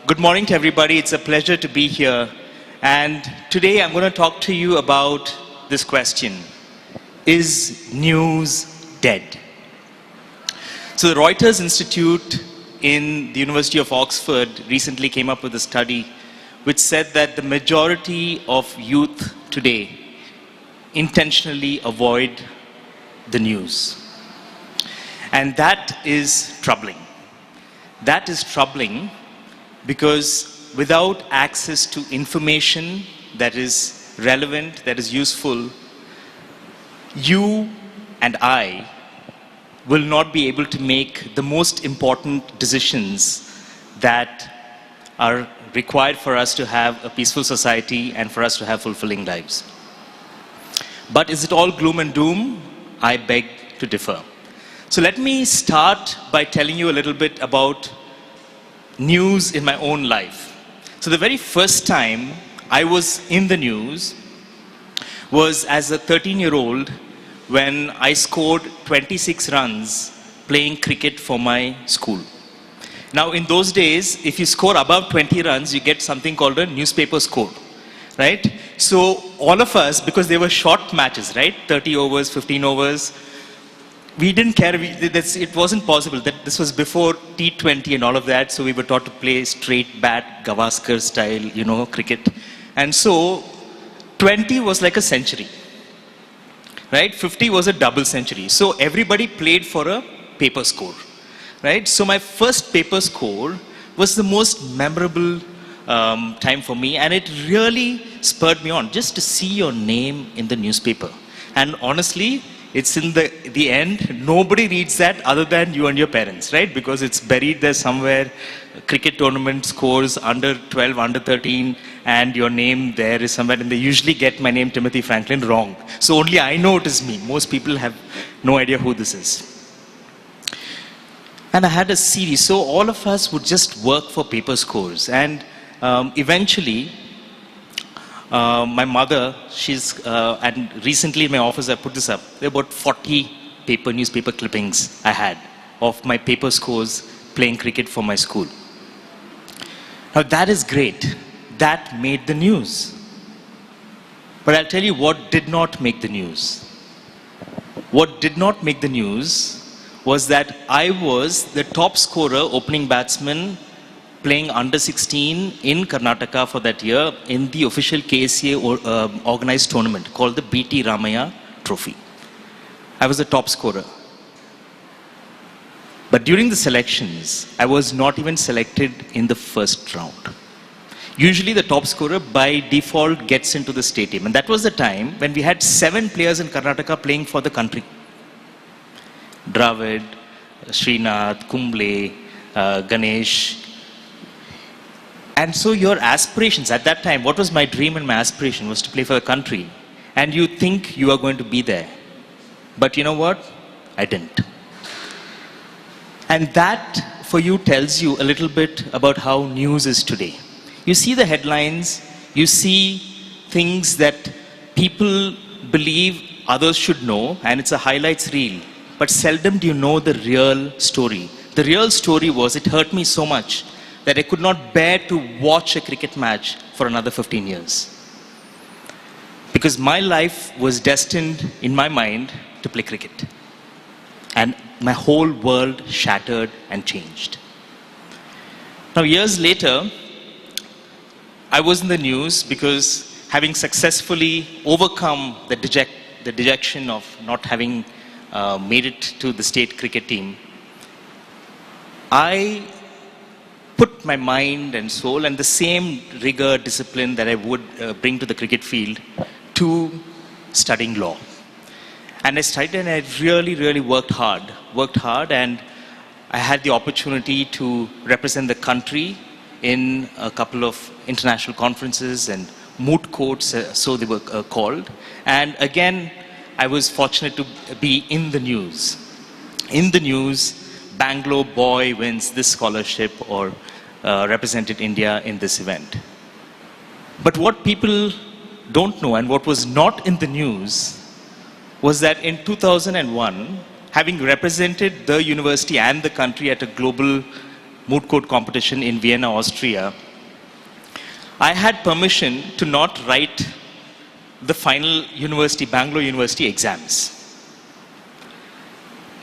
Good morning to everybody. It's a pleasure to be here. And today I'm going to talk to you about this question. Is news dead? So the Reuters Institute in the University of Oxford recently came up with a study which said that the majority of youth today intentionally avoid the news. And that is troubling. That is troubling because without access to information that is relevant, that is useful, you and I will not be able to make the most important decisions that are required for us to have a peaceful society and for us to have fulfilling lives. But is it all gloom and doom? I beg to differ. So let me start by telling you a little bit about news in my own life. So the very first time I was in the news was as a 13-year-old when I scored 26 runs playing cricket for my school. Now in those days, if you score above 20 runs, you get something called a newspaper score, right? So all of us, because they were short matches, right? 30 overs, 15 overs, we didn't care. It wasn't possible. This was before T20 and all of that, so we were taught to play straight bat, Gavaskar style, cricket. And so 20 was like a century, right? 50 was a double century. So everybody played for a paper score, right? So my first paper score was the most memorable time for me, and it really spurred me on just to see your name in the newspaper. And honestly, it's in the end, nobody reads that other than you and your parents, right? Because it's buried there somewhere, cricket tournament scores under 12, under 13, and your name there is somewhere, and they usually get my name, Timothy Franklyn, wrong. So only I know it is me. Most people have no idea who this is. And I had a series, so all of us would just work for paper scores. And eventually, my mother, and recently in my office I put this up, there were about 40 newspaper clippings I had of my paper scores playing cricket for my school. Now that is great. That made the news. But I'll tell you what did not make the news. What did not make the news was that I was the top scorer, opening batsman, playing under 16 in Karnataka for that year in the official KSCA organized tournament called the B.T. Ramaya Trophy. I was the top scorer. But during the selections, I was not even selected in the first round. Usually the top scorer by default gets into the state team. And that was the time when we had 7 players in Karnataka playing for the country. Dravid, Srinath, Kumble, Ganesh. And so your aspirations at that time, what was my dream and my aspiration was to play for the country. And you think you are going to be there. But you know what? I didn't. And that for you tells you a little bit about how news is today. You see the headlines, you see things that people believe others should know, and it's a highlights reel. But seldom do you know the real story. The real story was, it hurt me so much that I could not bear to watch a cricket match for another 15 years. Because my life was destined, in my mind, to play cricket. And my whole world shattered and changed. Now, years later, I was in the news because having successfully overcome the dejection of not having made it to the state cricket team, I put my mind and soul and the same rigor, discipline that I would bring to the cricket field to studying law. And I studied and I really worked hard, and I had the opportunity to represent the country in a couple of international conferences and moot courts, so they were called. And again, I was fortunate to be in the news. In the news, Bangalore boy wins this scholarship or represented India in this event. But what people don't know and what was not in the news was that in 2001, having represented the university and the country at a global moot court competition in Vienna, Austria, I had permission to not write the final Bangalore University exams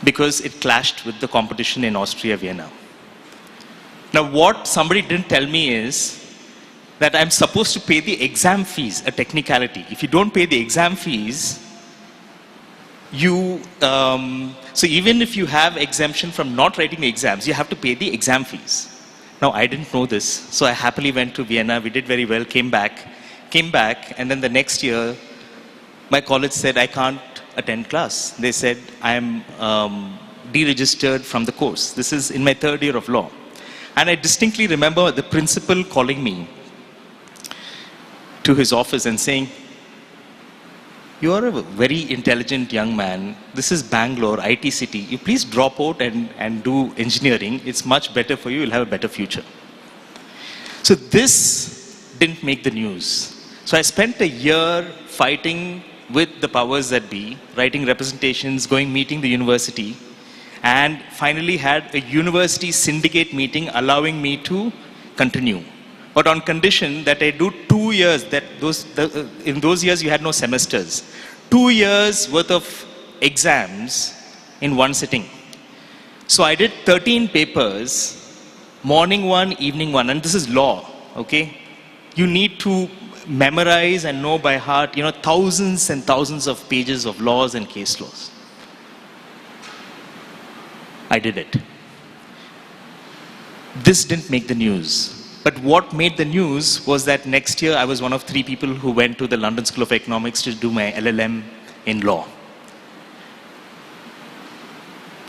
because it clashed with the competition in Austria, Vienna. Now, what somebody didn't tell me is that I'm supposed to pay the exam fees, a technicality. If you don't pay the exam fees, so even if you have exemption from not writing the exams, you have to pay the exam fees. Now, I didn't know this, so I happily went to Vienna. We did very well, came back, and then the next year, my college said, I can't attend class. They said, I'm deregistered from the course. This is in my third year of law. And I distinctly remember the principal calling me to his office and saying, you are a very intelligent young man. This is Bangalore, IT city. You please drop out and do engineering. It's much better for you. You'll have a better future. So this didn't make the news. So I spent a year fighting with the powers that be, writing representations, meeting the university, and finally had a university syndicate meeting allowing me to continue. But on condition that I do 2 years, in those years you had no semesters, 2 years worth of exams in one sitting. So I did 13 papers, morning one, evening one, and this is law, okay? You need to memorize and know by heart, thousands and thousands of pages of laws and case laws. I did it. This didn't make the news. But what made the news was that next year I was one of 3 people who went to the London School of Economics to do my LLM in law.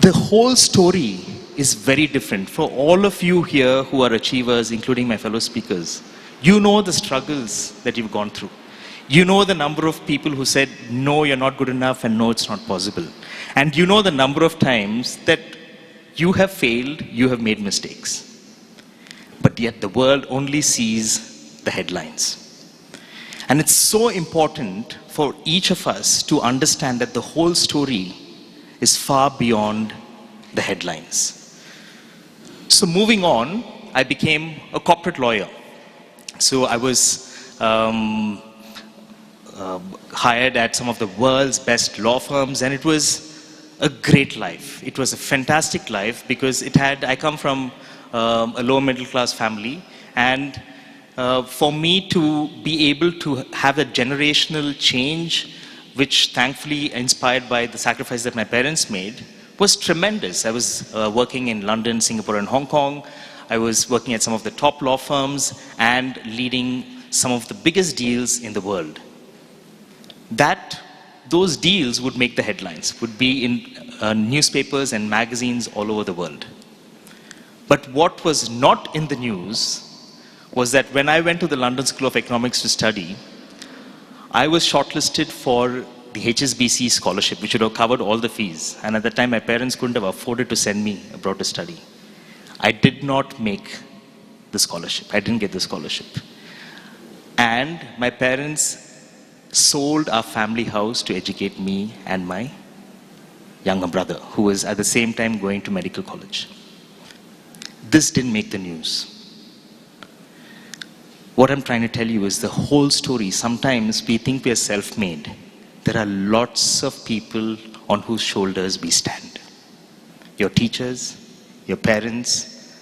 The whole story is very different. For all of you here who are achievers, including my fellow speakers, you know the struggles that you've gone through. You know the number of people who said, no, you're not good enough, and no, it's not possible. And you know the number of times that you have failed, you have made mistakes. But yet the world only sees the headlines. And it's so important for each of us to understand that the whole story is far beyond the headlines. So moving on, I became a corporate lawyer. So I was hired at some of the world's best law firms, and it was a great life. It was a fantastic life because I come from a lower middle class family, and for me to be able to have a generational change, which thankfully inspired by the sacrifice that my parents made, was tremendous. I was working in London, Singapore, and Hong Kong. I was working at some of the top law firms and leading some of the biggest deals in the world. Those deals would make the headlines, would be in newspapers and magazines all over the world. But what was not in the news was that when I went to the London School of Economics to study, I was shortlisted for the HSBC scholarship, which would have covered all the fees. And at that time, my parents couldn't have afforded to send me abroad to study. I did not make the scholarship. I didn't get the scholarship. And my parents sold our family house to educate me and my younger brother, who was at the same time going to medical college. This didn't make the news. What I'm trying to tell you is the whole story. Sometimes we think we are self-made. There are lots of people on whose shoulders we stand. Your teachers, your parents,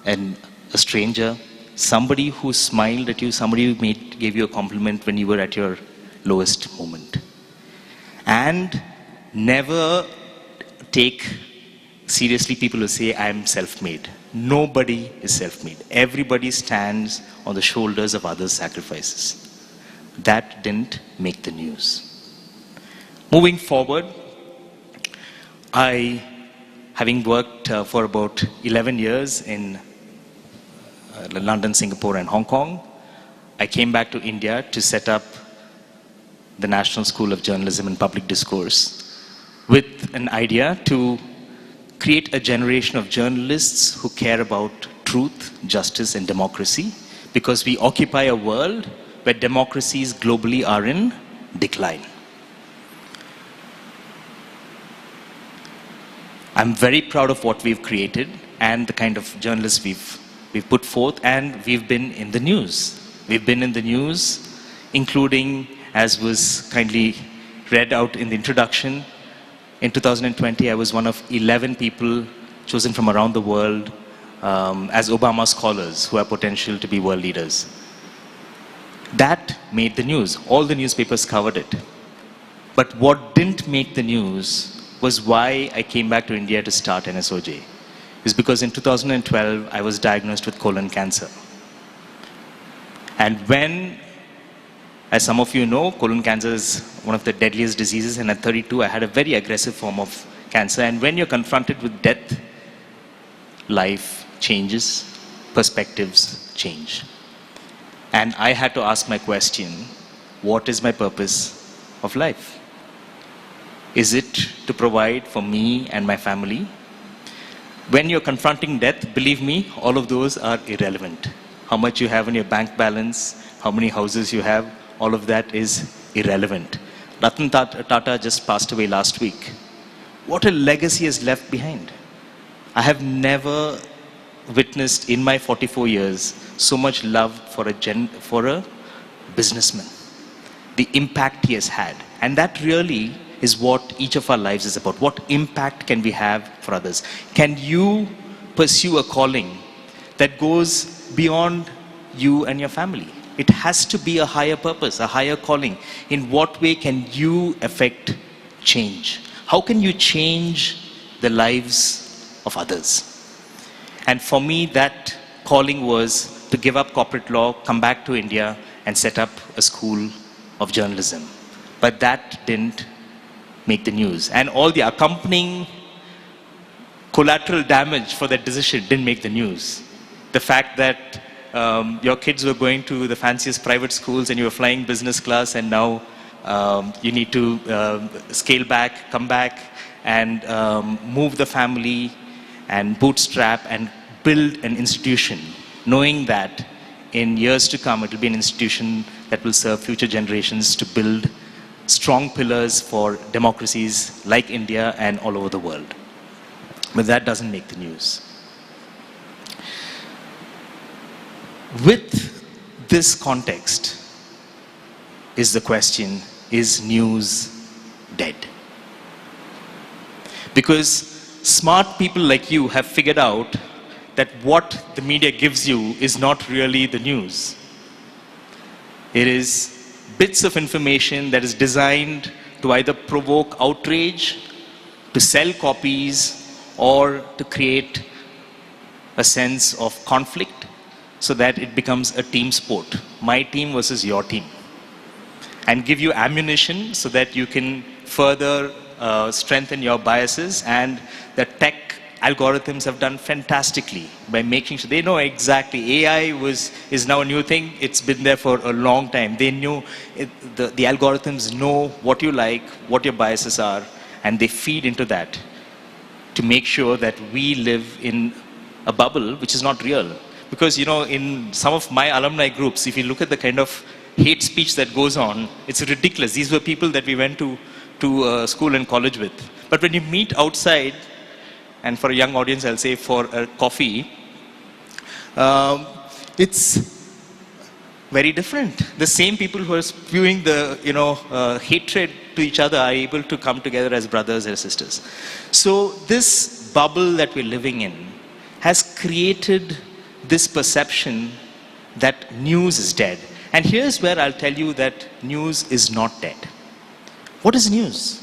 and a stranger, somebody who smiled at you, somebody who gave you a compliment when you were at your lowest moment. And never take seriously people who say, I'm self-made. Nobody is self-made. Everybody stands on the shoulders of others' sacrifices. That didn't make the news. Moving forward, having worked for about 11 years in London, Singapore, and Hong Kong, I came back to India to set up the National School of Journalism and Public Discourse with an idea to create a generation of journalists who care about truth, justice, and democracy, because we occupy a world where democracies globally are in decline. I'm very proud of what we've created, and the kind of journalists we've put forth, and we've been in the news. We've been in the news, including, as was kindly read out in the introduction, in 2020 I was one of 11 people chosen from around the world as Obama scholars who have potential to be world leaders. That made the news. All the newspapers covered it. But what didn't make the news was why I came back to India to start NSOJ. It's because in 2012, I was diagnosed with colon cancer. And when, as some of you know, colon cancer is one of the deadliest diseases, and at 32, I had a very aggressive form of cancer. And when you're confronted with death, life changes, perspectives change. And I had to ask my question, what is my purpose of life? Is it to provide for me and my family? When you're confronting death, believe me, all of those are irrelevant. How much you have in your bank balance, how many houses you have, all of that is irrelevant. Ratan Tata just passed away last week. What a legacy is left behind. I have never witnessed in my 44 years so much love for a businessman. The impact he has had. And that really is what each of our lives is about. What impact can we have for others? Can you pursue a calling that goes beyond you and your family? It has to be a higher purpose, a higher calling. In what way can you affect change? How can you change the lives of others? And for me, that calling was to give up corporate law, come back to India, and set up a school of journalism. But that didn't make the news. And all the accompanying collateral damage for that decision didn't make the news. The fact that your kids were going to the fanciest private schools and you were flying business class, and now you need to scale back, come back, and move the family and bootstrap and build an institution, knowing that in years to come it will be an institution that will serve future generations to build strong pillars for democracies like India and all over the world. But that doesn't make the news. With this context is the question, is news dead? Because smart people like you have figured out that what the media gives you is not really the news. It is bits of information that is designed to either provoke outrage, to sell copies, or to create a sense of conflict so that it becomes a team sport. My team versus your team. And give you ammunition so that you can further strengthen your biases. And the tech algorithms have done fantastically by making sure they know exactly. AI is now a new thing. It's been there for a long time. They knew the algorithms know what you like, what your biases are, and they feed into that to make sure that we live in a bubble which is not real. Because in some of my alumni groups, if you look at the kind of hate speech that goes on, it's ridiculous. These were people that we went to school and college with. But when you meet outside, and for a young audience, I'll say for a coffee, it's very different. The same people who are spewing the hatred to each other are able to come together as brothers and sisters. So this bubble that we're living in has created this perception that news is dead. And here's where I'll tell you that news is not dead. What is news?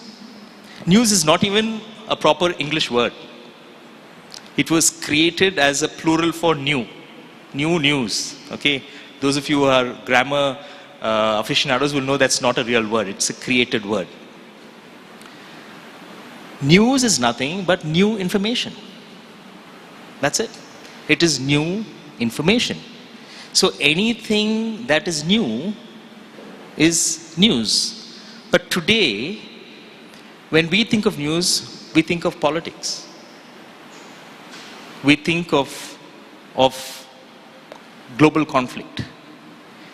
News is not even a proper English word. It was created as a plural for new news, okay? Those of you who are grammar aficionados will know that's not a real word, it's a created word. News is nothing but new information. That's it. It is new information. So anything that is new is news. But today, when we think of news, we think of politics. We think of global conflict.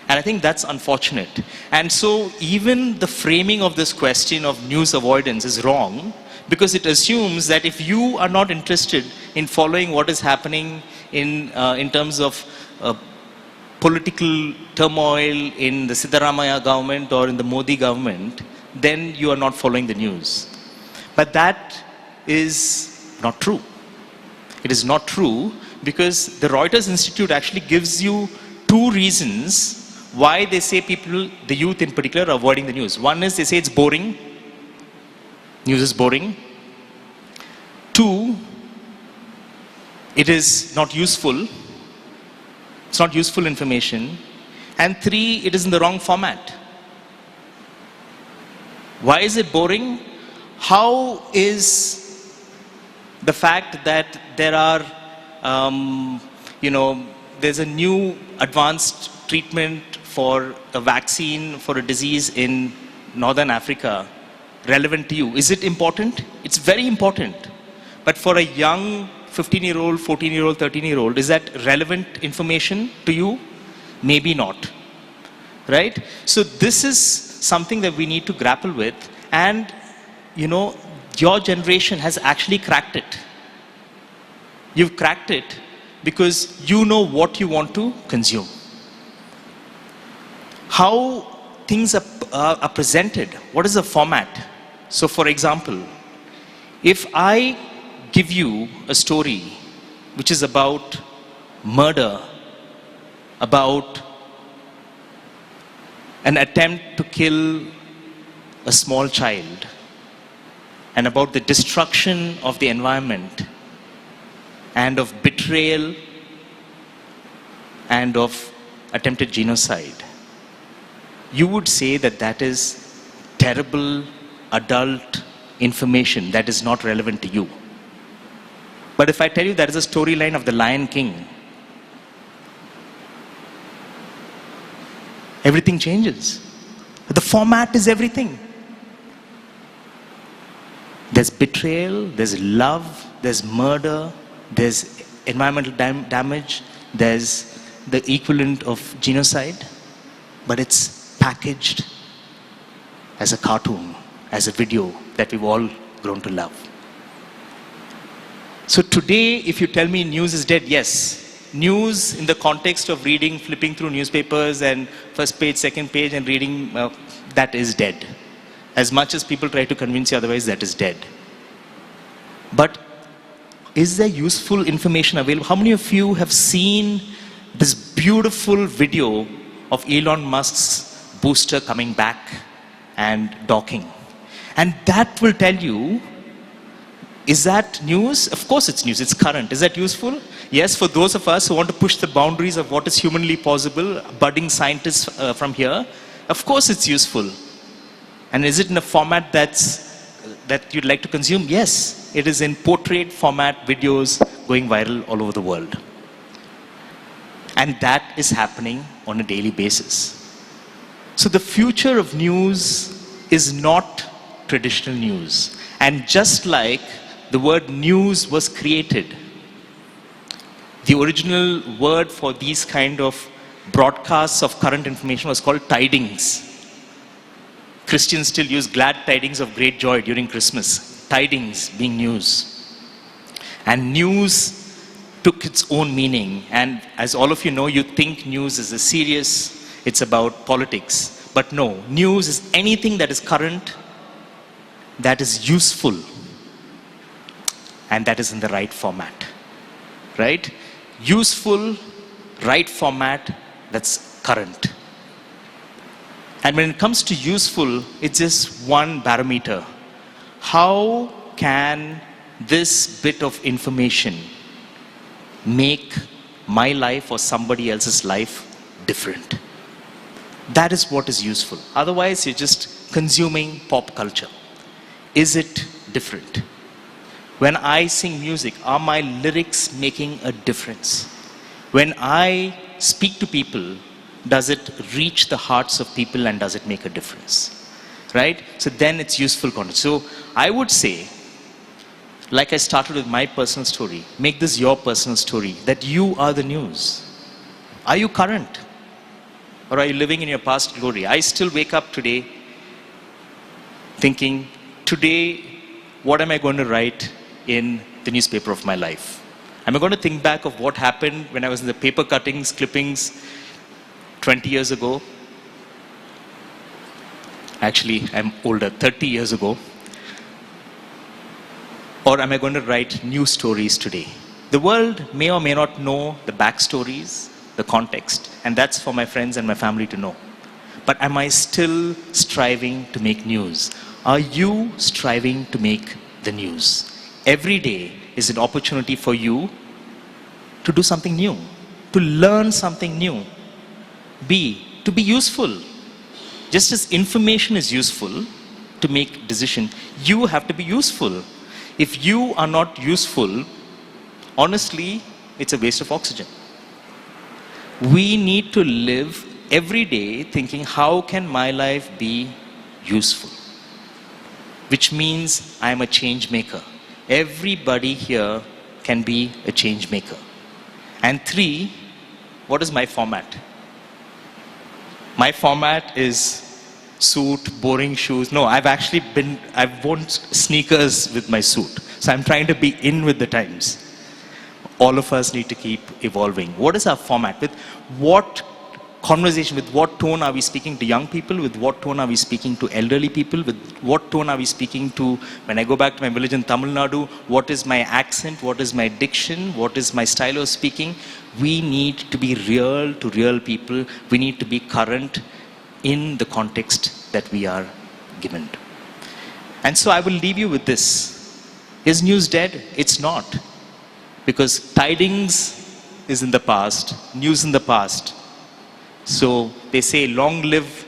And I think that's unfortunate. And so even the framing of this question of news avoidance is wrong, because it assumes that if you are not interested in following what is happening in terms of political turmoil in the Siddaramaiah government or in the Modi government, then you are not following the news. But that is not true. It is not true because the Reuters Institute actually gives you two reasons why they say people, the youth in particular, are avoiding the news. One is they say it's boring. News is boring. Two, it is not useful. It's not useful information. And three, it is in the wrong format. Why is it boring? How is the fact that there are, there's a new advanced treatment for a vaccine for a disease in Northern Africa relevant to you? Is it important? It's very important. But for a young 15-year-old, 14-year-old, 13-year-old, is that relevant information to you? Maybe not. Right? So this is something that we need to grapple with. And, your generation has actually cracked it. You've cracked it because you know what you want to consume. How things are presented. What is the format? So, for example, if I give you a story which is about murder, about an attempt to kill a small child, and about the destruction of the environment, and of betrayal, and of attempted genocide, you would say that that is terrible adult information that is not relevant to you. But if I tell you that is a storyline of the Lion King, everything changes. The format is everything. There's betrayal, there's love, there's murder, there's environmental damage, there's the equivalent of genocide, but it's packaged as a cartoon, as a video that we've all grown to love. So today, if you tell me news is dead, yes. News in the context of reading, flipping through newspapers and first page, second page and reading, that is dead. As much as people try to convince you otherwise, that is dead. But is there useful information available? How many of you have seen this beautiful video of Elon Musk's booster coming back and docking? And that will tell you, is that news? Of course it's news, it's current. Is that useful? Yes, for those of us who want to push the boundaries of what is humanly possible, budding scientists from here, of course it's useful. And is it in a format that you'd like to consume? Yes, it is in portrait format videos going viral all over the world. And that is happening on a daily basis. So the future of news is not traditional news. And just like the word news was created, the original word for these kind of broadcasts of current information was called tidings. Christians still use glad tidings of great joy during Christmas. Tidings being news. And news took its own meaning. And as all of you know, you think news is a serious, it's about politics. But no, news is anything that is current, that is useful, and that is in the right format. Right? Useful, right format, that's current. And when it comes to useful, it's just one barometer. How can this bit of information make my life or somebody else's life different? That is what is useful. Otherwise, you're just consuming pop culture. Is it different? When I sing music, are my lyrics making a difference? When I speak to people, does it reach the hearts of people and does it make a difference? Right? So then it's useful content. So I would say, like I started with my personal story, make this your personal story, that you are the news. Are you current? Or are you living in your past glory? I still wake up today thinking, today what am I going to write in the newspaper of my life? Am I going to think back of what happened when I was in the paper cuttings, clippings 20 years ago? Actually, I'm older, 30 years ago. Or am I going to write new stories today? The world may or may not know the backstories, the context, and that's for my friends and my family to know. But am I still striving to make news? Are you striving to make the news? Every day is an opportunity for you to do something new, to learn something new. To be useful. Just as information is useful to make decision, you have to be useful. If you are not useful, honestly, it's a waste of oxygen. We need to live every day thinking, how can my life be useful? Which means I am a change maker. Everybody here can be a change maker. And 3, what is my format? My format is suit, boring shoes. No, I've worn sneakers with my suit. So I'm trying to be in with the times. All of us need to keep evolving. What is our format? With what conversation, with what tone are we speaking to young people? With what tone are we speaking to elderly people? With what tone are we speaking to, when I go back to my village in Tamil Nadu, what is my accent? What is my diction? What is my style of speaking? We need to be real to real people. We need to be current in the context that we are given to. And so I will leave you with this. Is news dead? It's not. Because tidings is in the past, news in the past. So they say, long live,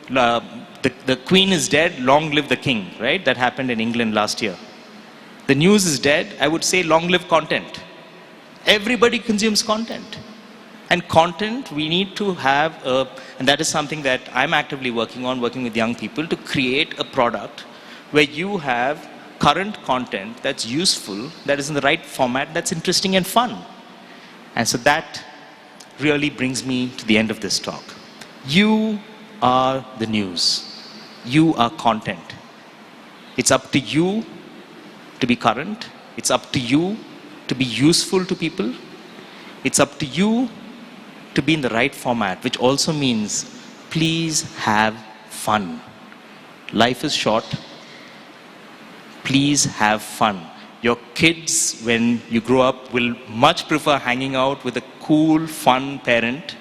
the queen is dead, long live the king, right? That happened in England last year. The news is dead, I would say long live content. Everybody consumes content. And content, we need to have, and that is something that I'm actively working with young people, to create a product where you have current content that's useful, that is in the right format, that's interesting and fun. And so that really brings me to the end of this talk. You are the news. You are content. It's up to you to be current. It's up to you to be useful to people. It's up to you to be in the right format, which also means please have fun. Life is short. Please have fun. Your kids, when you grow up, will much prefer hanging out with a cool, fun parent.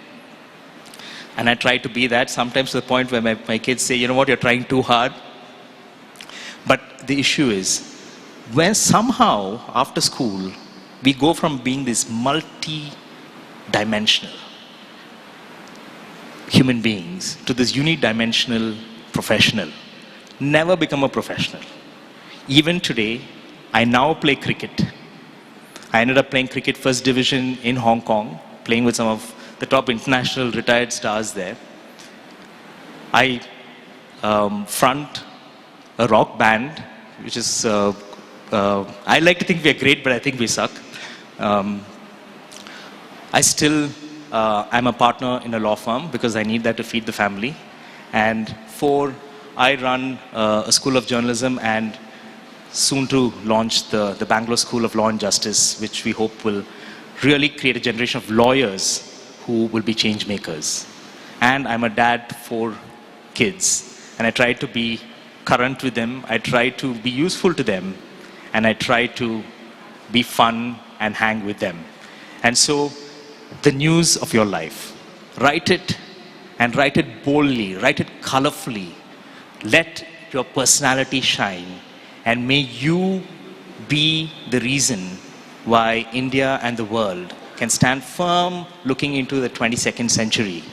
And I try to be that, sometimes to the point where my kids say, you know what, you're trying too hard. But the issue is, when somehow, after school, we go from being this multi-dimensional human beings to this unidimensional professional. Never become a professional. Even today, I now play cricket. I ended up playing cricket first division in Hong Kong, playing with some of the top international retired stars there. I front a rock band, which is, I like to think we're great, but I think we suck. I still, I'm a partner in a law firm because I need that to feed the family. And 4, I run a school of journalism and soon to launch the Bangalore School of Law and Justice, which we hope will really create a generation of lawyers who will be change makers. And I'm a dad to 4 kids. And I try to be current with them. I try to be useful to them. And I try to be fun and hang with them. And so, the news of your life, write it, and write it boldly, write it colorfully. Let your personality shine. And may you be the reason why India and the world can stand firm looking into the 22nd century.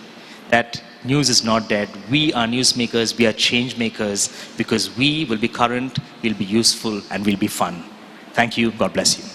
That news is not dead. We are newsmakers, we are change makers, because we will be current, we'll be useful, and we'll be fun. Thank you. God bless you.